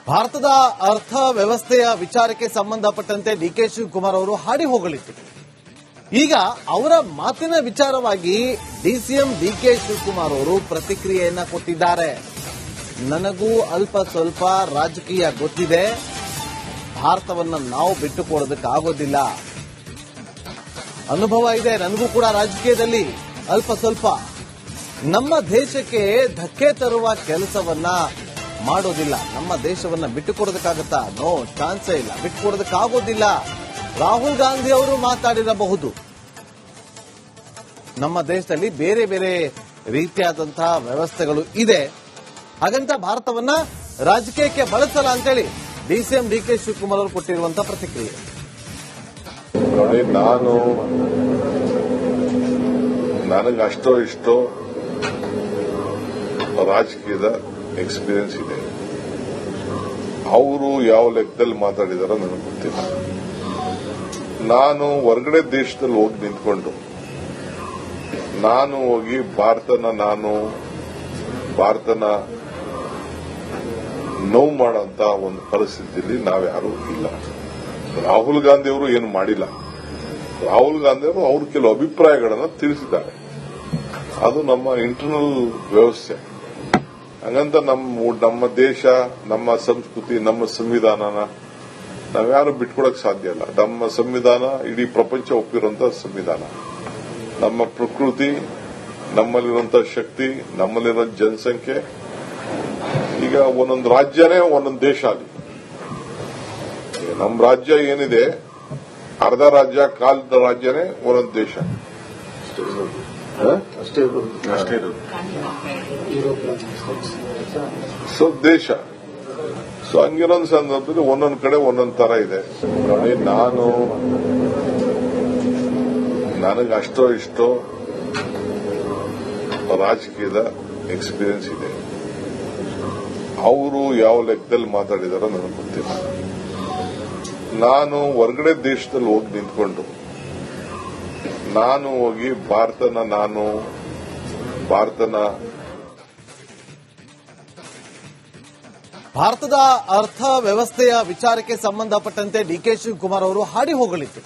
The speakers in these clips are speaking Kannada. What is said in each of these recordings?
ಭಾರತದ ಅರ್ಥ ವ್ಯವಸ್ಥೆಯ ವಿಚಾರಕ್ಕೆ ಸಂಬಂಧಪಟ್ಟಂತೆ ಡಿಕೆ ಶಿವಕುಮಾರ್ ಅವರು ಹಾಡಿ ಹೋಗಲಿತ್ತು. ಈಗ ಅವರ ಮಾತಿನ ವಿಚಾರವಾಗಿ ಡಿಸಿಎಂ ಡಿಕೆ ಶಿವಕುಮಾರ್ ಅವರು ಪ್ರತಿಕ್ರಿಯೆಯನ್ನ ಕೊಟ್ಟಿದ್ದಾರೆ. ನನಗೂ ಅಲ್ಪ ಸ್ವಲ್ಪ ರಾಜಕೀಯ ಗೊತ್ತಿದೆ, ಭಾರತವನ್ನ ನಾವು ಬಿಟ್ಟುಕೊಡೋದಕ್ಕಾಗೋದಿಲ್ಲ. ಅನುಭವ ಇದೆ ನನಗೂ ಕೂಡ ರಾಜಕೀಯದಲ್ಲಿ ಅಲ್ಪ ಸ್ವಲ್ಪ. ನಮ್ಮ ದೇಶಕ್ಕೆ ಧಕ್ಕೆ ತರುವ ಕೆಲಸವನ್ನ ಮಾಡೋದಿಲ್ಲ. ನಮ್ಮ ದೇಶವನ್ನ ಬಿಟ್ಟುಕೊಡೋದಕ್ಕಾಗತ್ತಾ? ನೋ, ಚಾನ್ಸೇ ಇಲ್ಲ, ಬಿಟ್ಟುಕೊಡೋದಕ್ಕಾಗೋದಿಲ್ಲ. ರಾಹುಲ್ ಗಾಂಧಿ ಅವರು ಮಾತಾಡಿರಬಹುದು. ನಮ್ಮ ದೇಶದಲ್ಲಿ ಬೇರೆ ಬೇರೆ ರೀತಿಯಾದಂತಹ ವ್ಯವಸ್ಥೆಗಳು ಇದೆ, ಹಾಗಂತ ಭಾರತವನ್ನ ರಾಜಕೀಯಕ್ಕೆ ಬಳಸಲ್ಲ ಅಂತೇಳಿ ಡಿಸಿಎಂ ಡಿಕೆ ಶಿವಕುಮಾರ್ ಅವರು ಕೊಟ್ಟಿರುವಂತಹ ಪ್ರತಿಕ್ರಿಯೆ. ನನಗೆ ಅಷ್ಟೋ ಇಷ್ಟೋ ರಾಜಕೀಯದ ಎಕ್ಸ್ಪೀರಿಯನ್ಸ್ ಇದೆ. ಅವರು ಯಾವ ಲೆಕ್ಕದಲ್ಲಿ ಮಾತಾಡಿದಾರೋ ನನಗೆ ಗೊತ್ತಿಲ್ಲ. ನಾನು ಹೊರಗಡೆ ದೇಶದಲ್ಲಿ ಹೋಗಿ ನಿಂತ್ಕೊಂಡು ನಾನು ಹೋಗಿ ಭಾರತನ ನೋವು ಮಾಡೋಂತ ಒಂದು ಪರಿಸ್ಥಿತಿಯಲ್ಲಿ ನಾವ್ಯಾರೂ ಇಲ್ಲ. ರಾಹುಲ್ ಗಾಂಧಿ ಅವರು ಏನು ಮಾಡಿಲ್ಲ. ರಾಹುಲ್ ಗಾಂಧಿ ಅವರು ಅವ್ರ ಕೆಲವು ಅಭಿಪ್ರಾಯಗಳನ್ನು ತಿಳಿಸಿದ್ದಾರೆ. ಅದು ನಮ್ಮ ಇಂಟರ್ನಲ್ ವ್ಯವಸ್ಥೆ. ಹಂಗಂತ ನಮ್ಮ ದೇಶ, ನಮ್ಮ ಸಂಸ್ಕೃತಿ, ನಮ್ಮ ಸಂವಿಧಾನನ ನಾವ್ಯಾರು ಬಿಟ್ಕೊಡಕ್ ಸಾಧ್ಯ ಇಲ್ಲ. ನಮ್ಮ ಸಂವಿಧಾನ ಇಡೀ ಪ್ರಪಂಚ ಒಪ್ಪಿರುವಂತಹ ಸಂವಿಧಾನ. ನಮ್ಮ ಪ್ರಕೃತಿ, ನಮ್ಮಲ್ಲಿರುವಂತಹ ಶಕ್ತಿ, ನಮ್ಮಲ್ಲಿರೋ ಜನಸಂಖ್ಯೆ. ಈಗ ಒಂದೊಂದು ರಾಜ್ಯನೇ ಒಂದೊಂದು ದೇಶ ಅಲ್ಲಿ. ನಮ್ಮ ರಾಜ್ಯ ಏನಿದೆ, ಅರ್ಧ ರಾಜ್ಯ, ಕಾಲದ ರಾಜ್ಯನೇ ಒಂದೊಂದು ದೇಶ ಅಷ್ಟೇ ಸೊ ದೇಶ. ಸೊ ಹಂಗಿರೋಂದು ಸಂದರ್ಭದಲ್ಲಿ ಒಂದೊಂದು ಕಡೆ ಒಂದೊಂದು ತರ ಇದೆ. ನನಗೆ ಅಷ್ಟೋ ಇಷ್ಟೋ ರಾಜಕೀಯದ ಎಕ್ಸ್ಪೀರಿಯನ್ಸ್ ಇದೆ. ಅವರು ಯಾವ ಲೆಕ್ಕದಲ್ಲಿ ಮಾತಾಡಿದಾರೋ ನನಗೆ ಗೊತ್ತಿಲ್ಲ. ನಾನು ಹೊರಗಡೆ ದೇಶದಲ್ಲಿ ಹೋಗಿ ನಿಂತ್ಕೊಂಡು ನಾನು ಹೋಗಿ ಭಾರತದ ಅರ್ಥ ವ್ಯವಸ್ಥೆಯ ವಿಚಾರಕ್ಕೆ ಸಂಬಂಧಪಟ್ಟಂತೆ ಡಿಕೆ ಶಿವಕುಮಾರ್ ಅವರು ಹಾಡಿ ಹೋಗಲಿತ್ತು.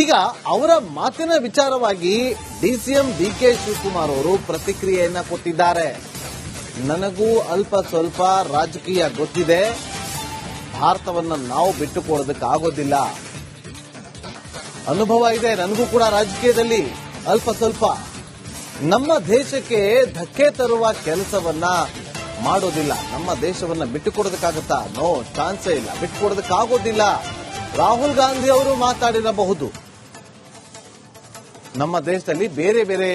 ಈಗ ಅವರ ಮಾತಿನ ವಿಚಾರವಾಗಿ ಡಿಸಿಎಂ ಡಿಕೆ ಶಿವಕುಮಾರ್ ಅವರು ಪ್ರತಿಕ್ರಿಯೆಯನ್ನ ಕೊಟ್ಟಿದ್ದಾರೆ. ನನಗೂ ಅಲ್ಪ ಸ್ವಲ್ಪ ರಾಜಕೀಯ ಗೊತ್ತಿದೆ, ಭಾರತವನ್ನ ನಾವು ಬಿಟ್ಟುಕೊಡೋದಕ್ಕಾಗೋದಿಲ್ಲ. ಅನುಭವ ಇದೆ ನನಗೂ ಕೂಡ ರಾಜಕೀಯದಲ್ಲಿ ಅಲ್ಪ ಸ್ವಲ್ಪ. ನಮ್ಮ ದೇಶಕ್ಕೆ ಧಕ್ಕೆ ತರುವ ಕೆಲಸವನ್ನ ಮಾಡೋದಿಲ್ಲ. ನಮ್ಮ ದೇಶವನ್ನ ಬಿಟ್ಟುಕೊಡೋದಕ್ಕಾಗತ್ತಾ? ನೋ, ಚಾನ್ಸೇ ಇಲ್ಲ, ಬಿಟ್ಟುಕೊಡೋದಕ್ಕಾಗೋದಿಲ್ಲ. ರಾಹುಲ್ ಗಾಂಧಿ ಅವರು ಮಾತಾಡಿರಬಹುದು. ನಮ್ಮ ದೇಶದಲ್ಲಿ ಬೇರೆ ಬೇರೆ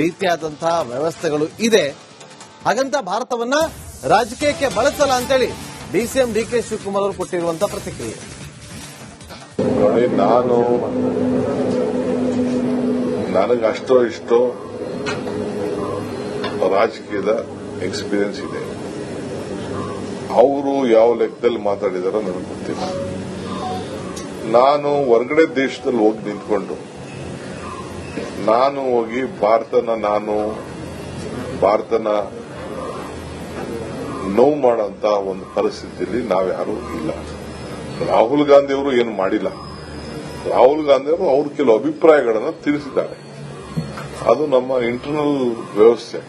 ರೀತಿಯಾದಂತಹ ವ್ಯವಸ್ಥೆಗಳು ಇದೆ, ಹಾಗಂತ ಭಾರತವನ್ನ ರಾಜಕೀಯಕ್ಕೆ ಬಳಸಲ್ಲ ಅಂತೇಳಿ ಡಿಸಿಎಂ ಡಿಕೆ ಶಿವಕುಮಾರ್ ಅವರು ಕೊಟ್ಟಿರುವಂತಹ ಪ್ರತಿಕ್ರಿಯೆ. ನನಗೆ ಅಷ್ಟೋ ಇಷ್ಟೋ ರಾಜಕೀಯದ ಎಕ್ಸ್ಪೀರಿಯನ್ಸ್ ಇದೆ. ಅವರು ಯಾವ ಲೆಕ್ಕದಲ್ಲಿ ಮಾತಾಡಿದಾರೋ ನನಗೆ ಗೊತ್ತಿಲ್ಲ. ನಾನು ಹೊರಗಡೆ ದೇಶದಲ್ಲಿ ಹೋಗಿ ನಿಂತ್ಕೊಂಡು ನಾನು ಹೋಗಿ ಭಾರತನ ನೋವು ಮಾಡೋಂತ ಒಂದು ಪರಿಸ್ಥಿತಿಯಲ್ಲಿ ನಾವ್ಯಾರೂ ಇಲ್ಲ. ರಾಹುಲ್ ಗಾಂಧಿ ಅವರು ಏನು ಮಾಡಿಲ್ಲ. ರಾಹುಲ್ ಗಾಂಧಿ ಅವರು ಅವ್ರ ಕೆಲವು ಅಭಿಪ್ರಾಯಗಳನ್ನು ತಿಳಿಸಿದ್ದಾರೆ. ಅದು ನಮ್ಮ ಇಂಟರ್ನಲ್ ವ್ಯವಸ್ಥೆ.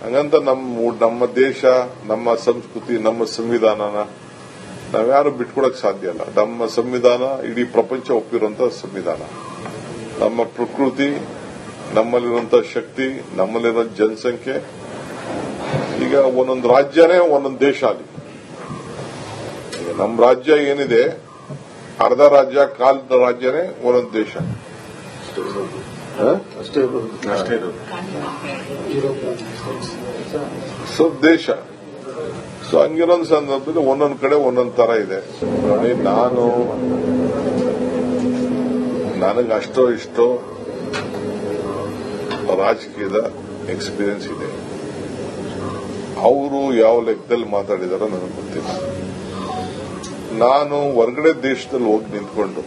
ಹಂಗಂತ ನಮ್ಮ ದೇಶ, ನಮ್ಮ ಸಂಸ್ಕೃತಿ, ನಮ್ಮ ಸಂವಿಧಾನನ ನಾವ್ಯಾರು ಬಿಟ್ಕೊಡಕ್ ಸಾಧ್ಯ ಇಲ್ಲ. ನಮ್ಮ ಸಂವಿಧಾನ ಇಡೀ ಪ್ರಪಂಚ ಒಪ್ಪಿರುವಂತಹ ಸಂವಿಧಾನ. ನಮ್ಮ ಪ್ರಕೃತಿ, ನಮ್ಮಲ್ಲಿರುವಂತಹ ಶಕ್ತಿ, ನಮ್ಮಲ್ಲಿರೋ ಜನಸಂಖ್ಯೆ. ಈಗ ಒಂದೊಂದು ರಾಜ್ಯನೇ ಒಂದೊಂದು ದೇಶ ಅಲ್ಲಿ. ನಮ್ಮ ರಾಜ್ಯ ಏನಿದೆ, ಅರ್ಧ ರಾಜ್ಯ, ಕಾಲದ ರಾಜ್ಯನೇ ಒಂದೊಂದು ದೇಶ ಅಷ್ಟೇ ಸೊ ದೇಶ. ಸೊ ಹಂಗಿರೋಂದು ಸಂದರ್ಭದಲ್ಲಿ ಒಂದೊಂದು ಕಡೆ ಒಂದೊಂದು ತರ ಇದೆ. ನನಗೆ ಅಷ್ಟೋ ಇಷ್ಟೋ ರಾಜಕೀಯದ ಎಕ್ಸ್ಪೀರಿಯನ್ಸ್ ಇದೆ. ಅವರು ಯಾವ ಲೆಕ್ಕದಲ್ಲಿ ಮಾತಾಡಿದಾರೋ ನನಗೆ ಗೊತ್ತಿಲ್ಲ. ನಾನು ಹೊರಗಡೆ ದೇಶದಲ್ಲಿ ಹೋಗಿ ನಿಂತ್ಕೊಂಡು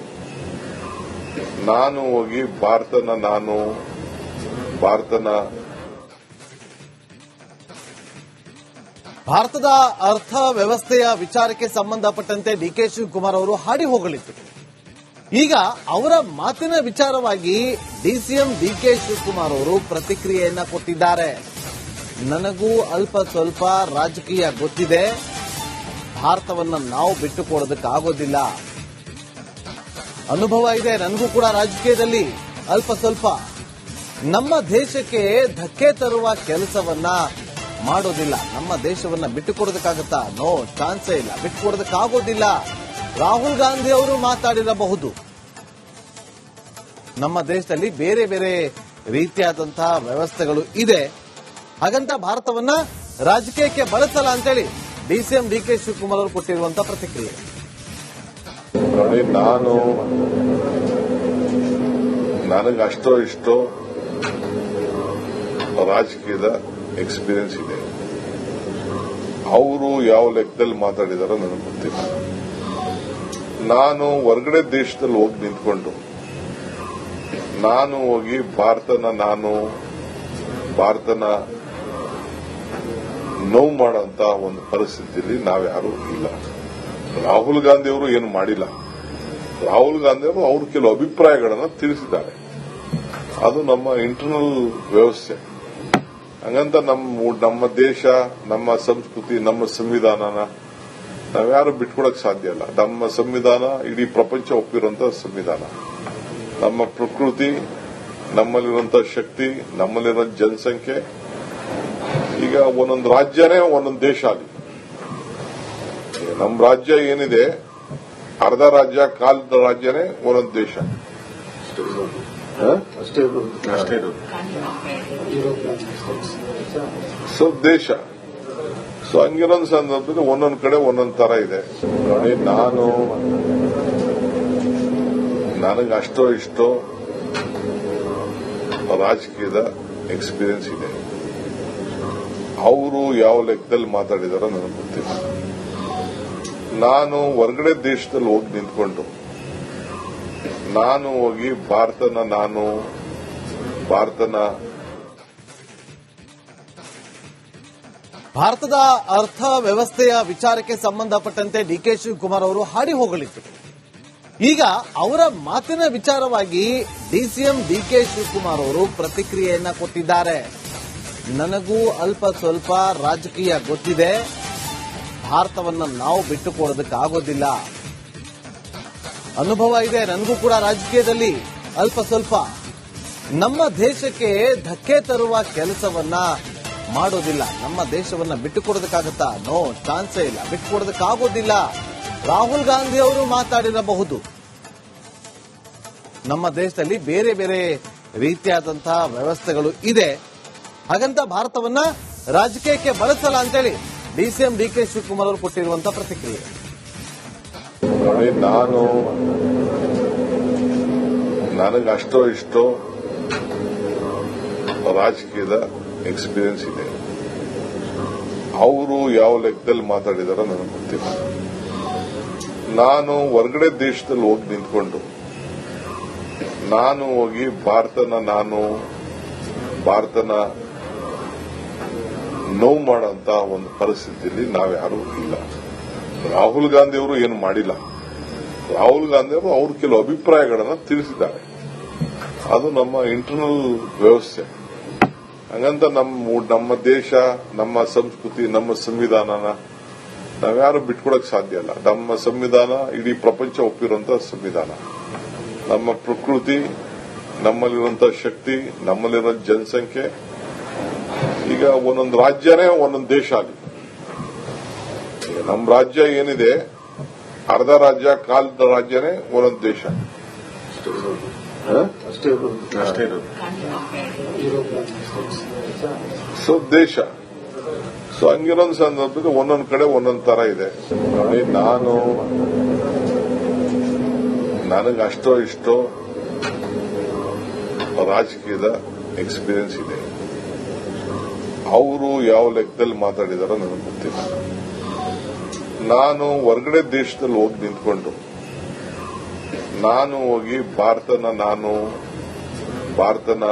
ನಾನು ಹೋಗಿ ಭಾರತನ ಭಾರತದ ಅರ್ಥ ವ್ಯವಸ್ಥೆಯ ವಿಚಾರಕ್ಕೆ ಸಂಬಂಧಪಟ್ಟಂತೆ ಡಿಕೆ ಶಿವಕುಮಾರ್ ಅವರು ಹಾಡಿ ಹೋಗಲಿದ್ರು. ಈಗ ಅವರ ಮಾತಿನ ವಿಚಾರವಾಗಿ ಡಿಸಿಎಂ ಡಿಕೆ ಶಿವಕುಮಾರ್ ಅವರು ಪ್ರತಿಕ್ರಿಯೆಯನ್ನ ಕೊಟ್ಟಿದ್ದಾರೆ. ನನಗೂ ಅಲ್ಪ ಸ್ವಲ್ಪ ರಾಜಕೀಯ ಗೊತ್ತಿದೆ, ಭಾರತವನ್ನ ನಾವು ಬಿಟ್ಟುಕೊಡೋದಕ್ಕಾಗೋದಿಲ್ಲ. ಅನುಭವ ಇದೆ, ನನಗೂ ಕೂಡ ರಾಜಕೀಯದಲ್ಲಿ ಅಲ್ಪ ಸ್ವಲ್ಪ. ನಮ್ಮ ದೇಶಕ್ಕೆ ಧಕ್ಕೆ ತರುವ ಕೆಲಸವನ್ನ ಮಾಡೋದಿಲ್ಲ. ನಮ್ಮ ದೇಶವನ್ನ ಬಿಟ್ಟುಕೊಡೋದಕ್ಕಾಗತ್ತಾ? ನೋ, ಚಾನ್ಸೇ ಇಲ್ಲ. ಬಿಟ್ಟುಕೊಡೋದಕ್ಕಾಗೋದಿಲ್ಲ. ರಾಹುಲ್ ಗಾಂಧಿ ಅವರು ಮಾತಾಡಿರಬಹುದು. ನಮ್ಮ ದೇಶದಲ್ಲಿ ಬೇರೆ ಬೇರೆ ರೀತಿಯಾದಂತಹ ವ್ಯವಸ್ಥೆಗಳು ಇದೆ, ಹಾಗಂತ ಭಾರತವನ್ನ ರಾಜಕೀಯಕ್ಕೆ ಬಳಸಲ್ಲ ಅಂತೇಳಿ ಡಿಸಿಎಂ ಡಿಕೆ ಶಿವಕುಮಾರ್ ಅವರು ಕೊಟ್ಟಿರುವಂತಹ ಪ್ರತಿಕ್ರಿಯೆ. ನೋಡಿ, ನನಗೆ ಅಷ್ಟೋ ಇಷ್ಟೋ ರಾಜಕೀಯದ ಎಕ್ಸ್ಪೀರಿಯನ್ಸ್ ಇದೆ. ಅವರು ಯಾವ ಲೆಕ್ಕದಲ್ಲಿ ಮಾತಾಡಿದಾರೋ ನನಗೆ ಗೊತ್ತಿಲ್ಲ. ನಾನು ಹೊರಗಡೆ ದೇಶದಲ್ಲಿ ಹೋಗಿ ನಿಂತ್ಕೊಂಡು ನಾನು ಹೋಗಿ ಭಾರತನ ನೋವು ಮಾಡೋಂತ ಒಂದು ಪರಿಸ್ಥಿತಿಯಲ್ಲಿ ನಾವ್ಯಾರೂ ಇಲ್ಲ. ರಾಹುಲ್ ಗಾಂಧಿ ಅವರು ಏನು ಮಾಡಿಲ್ಲ. ರಾಹುಲ್ ಗಾಂಧಿ ಅವರು ಅವ್ರ ಕೆಲವು ಅಭಿಪ್ರಾಯಗಳನ್ನು ತಿಳಿಸಿದ್ದಾರೆ. ಅದು ನಮ್ಮ ಇಂಟರ್ನಲ್ ವ್ಯವಸ್ಥೆ. ಹಂಗಂತ ನಮ್ಮ ದೇಶ, ನಮ್ಮ ಸಂಸ್ಕೃತಿ, ನಮ್ಮ ಸಂವಿಧಾನನ ನಾವ್ಯಾರು ಬಿಟ್ಕೊಡಕ್ ಸಾಧ್ಯ ಇಲ್ಲ. ನಮ್ಮ ಸಂವಿಧಾನ ಇಡೀ ಪ್ರಪಂಚ ಒಪ್ಪಿರುವಂತಹ ಸಂವಿಧಾನ. ನಮ್ಮ ಪ್ರಕೃತಿ, ನಮ್ಮಲ್ಲಿರುವಂತಹ ಶಕ್ತಿ, ನಮ್ಮಲ್ಲಿರೋ ಜನಸಂಖ್ಯೆ. ಈಗ ಒಂದೊಂದು ರಾಜ್ಯನೇ ಒಂದೊಂದು ದೇಶ ಆಗಿದೆ. ನಮ್ಮ ರಾಜ್ಯ ಏನಿದೆ, ಅರ್ಧ ರಾಜ್ಯ, ಕಾಲದ ರಾಜ್ಯನೇ ಒಂದೊಂದು ದೇಶ. ಸೊ ದೇಶ. ಸೊ ಹಂಗಿರೋದು ಸಂದರ್ಭದಲ್ಲಿ ಒಂದೊಂದು ಕಡೆ ಒಂದೊಂದು ತರ ಇದೆ. ನೋಡಿ, ನನಗೆ ಅಷ್ಟೋ ಇಷ್ಟೋ ರಾಜಕೀಯದ ಎಕ್ಸ್ಪೀರಿಯನ್ಸ್ ಇದೆ. ಅವರು ಯಾವ ಲೆಕ್ಕದಲ್ಲಿ ಮಾತಾಡಿದಾರೋ ನನಗೆ ಗೊತ್ತಿಲ್ಲ. ನಾನು ಹೊರಗಡೆ ದೇಶದಲ್ಲಿ ಹೋಗಿ ನಿಂತ್ಕೊಂಡು ನಾನು ಹೋಗಿ ಭಾರತದ ಅರ್ಥ ವ್ಯವಸ್ಥೆಯ ವಿಚಾರಕ್ಕೆ ಸಂಬಂಧಪಟ್ಟಂತೆ ಡಿಕೆ ಶಿವಕುಮಾರ್ ಅವರು ಹಾಡಿ ಹೋಗಲಿದ್ರು. ಈಗ ಅವರ ಮಾತಿನ ವಿಚಾರವಾಗಿ ಡಿಸಿಎಂ ಡಿಕೆ ಶಿವಕುಮಾರ್ ಅವರು ಪ್ರತಿಕ್ರಿಯೆಯನ್ನ ಕೊಟ್ಟಿದ್ದಾರೆ. ನನಗೂ ಅಲ್ಪ ಸ್ವಲ್ಪ ರಾಜಕೀಯ ಗೊತ್ತಿದೆ, ಭಾರತವನ್ನ ನಾವು ಬಿಟ್ಟುಕೊಡೋದಕ್ಕಾಗೋದಿಲ್ಲ. ಅನುಭವ ಇದೆ, ನನಗೂ ಕೂಡ ರಾಜಕೀಯದಲ್ಲಿ ಅಲ್ಪ ಸ್ವಲ್ಪ. ನಮ್ಮ ದೇಶಕ್ಕೆ ಧಕ್ಕೆ ತರುವ ಕೆಲಸವನ್ನ ಮಾಡೋದಿಲ್ಲ. ನಮ್ಮ ದೇಶವನ್ನ ಬಿಟ್ಟುಕೊಡೋದಕ್ಕಾಗತ್ತಾ? ನೋ, ಚಾನ್ಸೇ ಇಲ್ಲ. ಬಿಟ್ಟುಕೊಡೋದಕ್ಕಾಗೋದಿಲ್ಲ. ರಾಹುಲ್ ಗಾಂಧಿ ಅವರು ಮಾತಾಡಿರಬಹುದು. ನಮ್ಮ ದೇಶದಲ್ಲಿ ಬೇರೆ ಬೇರೆ ರೀತಿಯಾದಂತಹ ವ್ಯವಸ್ಥೆಗಳು ಇದೆ, ಹಾಗಂತ ಭಾರತವನ್ನ ರಾಜಕೀಯಕ್ಕೆ ಬಳಸಲ್ಲ ಅಂತೇಳಿ ಡಿಸಿಎಂ ಡಿಕೆ ಶಿವಕುಮಾರ್ ಅವರು ಕೊಟ್ಟಿರುವಂತಹ ಪ್ರತಿಕ್ರಿಯೆ. ನೋಡಿ, ನನಗೆ ಅಷ್ಟೋ ಇಷ್ಟೋ ರಾಜಕೀಯದ ಎಕ್ಸ್ಪೀರಿಯನ್ಸ್ ಇದೆ. ಅವರು ಯಾವ ಲೆಕ್ಕದಲ್ಲಿ ಮಾತಾಡಿದಾರೋ ನನಗೆ ಗೊತ್ತಿಲ್ಲ. ನಾನು ಹೊರಗಡೆ ದೇಶದಲ್ಲಿ ಹೋಗಿ ನಿಂತ್ಕೊಂಡು ನಾನು ಹೋಗಿ ಭಾರತನ ನೋವು ಮಾಡೋಂತ ಒಂದು ಪರಿಸ್ಥಿತಿಯಲ್ಲಿ ನಾವ್ಯಾರೂ ಇಲ್ಲ. ರಾಹುಲ್ ಗಾಂಧಿ ಅವರು ಏನು ಮಾಡಿಲ್ಲ. ರಾಹುಲ್ ಗಾಂಧಿ ಅವರು ಅವ್ರ ಕೆಲವು ಅಭಿಪ್ರಾಯಗಳನ್ನು ತಿಳಿಸಿದ್ದಾರೆ. ಅದು ನಮ್ಮ ಇಂಟರ್ನಲ್ ವ್ಯವಸ್ಥೆ. ಹಂಗಂತ ನಮ್ಮ ದೇಶ, ನಮ್ಮ ಸಂಸ್ಕೃತಿ, ನಮ್ಮ ಸಂವಿಧಾನನ ನಾವ್ಯಾರು ಬಿಟ್ಕೊಡಕ್ ಸಾಧ್ಯ ಇಲ್ಲ. ನಮ್ಮ ಸಂವಿಧಾನ ಇಡೀ ಪ್ರಪಂಚ ಒಪ್ಪಿರುವಂತಹ ಸಂವಿಧಾನ. ನಮ್ಮ ಪ್ರಕೃತಿ, ನಮ್ಮಲ್ಲಿರುವಂತಹ ಶಕ್ತಿ, ನಮ್ಮಲ್ಲಿರೋ ಜನಸಂಖ್ಯೆ. ಈಗ ಒಂದೊಂದು ರಾಜ್ಯನೇ ಒಂದೊಂದು ದೇಶ ಆಗಿದೆ. ನಮ್ಮ ರಾಜ್ಯ ಏನಿದೆ, ಅರ್ಧ ರಾಜ್ಯ, ಕಾಲದ ರಾಜ್ಯನೇ ಒಂದೊಂದು ದೇಶ. ಸೊ ದೇಶ. ಸೊ ಹಂಗಿರೋದು ಸಂದರ್ಭದಲ್ಲಿ ಒಂದೊಂದು ಕಡೆ ಒಂದೊಂದು ತರ ಇದೆ. ನೋಡಿ, ನನಗೆ ಅಷ್ಟೋ ಇಷ್ಟೋ ರಾಜಕೀಯದ ಎಕ್ಸ್ಪೀರಿಯನ್ಸ್ ಇದೆ. ಅವರು ಯಾವ ಲೆಕ್ಕದಲ್ಲಿ ಮಾತಾಡಿದಾರೋ ನನಗೆ ಗೊತ್ತಿಲ್ಲ. ನಾನು ಹೊರಗಡೆ ದೇಶದಲ್ಲಿ ಹೋಗಿ ನಿಂತ್ಕೊಂಡು ನಾನು ಹೋಗಿ ಭಾರತನ